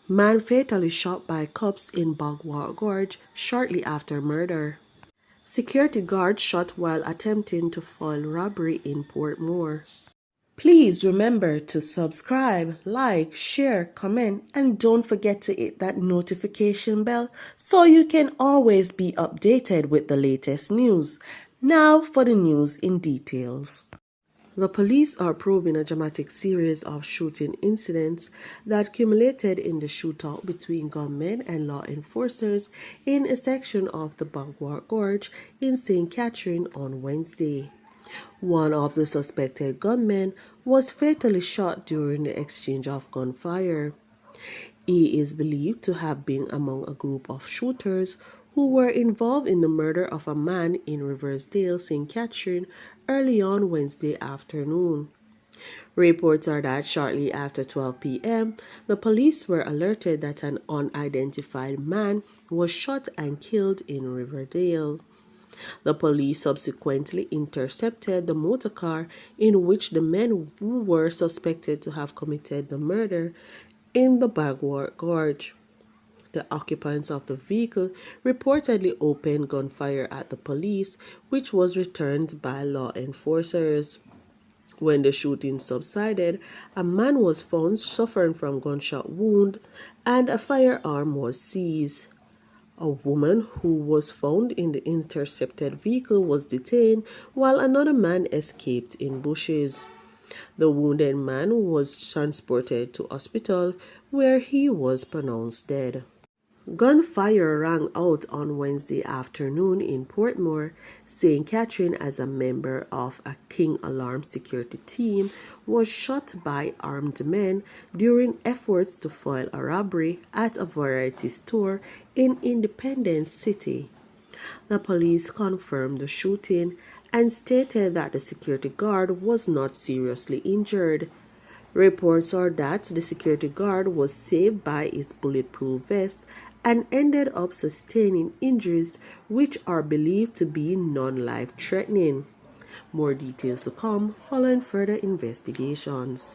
Man fatally shot by cops in Bagwar Gorge shortly after murder. Security guard shot while attempting to foil robbery in Portmore. Please remember to subscribe, like, share, comment, and don't forget to hit that notification bell so you can always be updated with the latest news. Now for the news in details. The police are probing a dramatic series of shooting incidents that culminated in the shootout between gunmen and law enforcers in a section of the Bagwar Gorge in St. Catherine on Wednesday. One of the suspected gunmen was fatally shot during the exchange of gunfire. He is believed to have been among a group of shooters who were involved in the murder of a man in Riversdale, St. Catherine, early on Wednesday afternoon. Reports are that shortly after 12 p.m., the police were alerted that an unidentified man was shot and killed in Riverdale. The police subsequently intercepted the motorcar in which the men who were suspected to have committed the murder in the Bagwar Gorge. The occupants of the vehicle reportedly opened gunfire at the police, which was returned by law enforcers. When the shooting subsided, a man was found suffering from gunshot wound and a firearm was seized. A woman who was found in the intercepted vehicle was detained while another man escaped in bushes. The wounded man was transported to hospital where he was pronounced dead. Gunfire rang out on Wednesday afternoon in Portmore. St. Catherine, as a member of a King Alarm security team, was shot by armed men during efforts to foil a robbery at a variety store in Independence City. The police confirmed the shooting and stated that the security guard was not seriously injured. Reports are that the security guard was saved by his bulletproof vest and ended up sustaining injuries which are believed to be non-life threatening. More details to come following further investigations.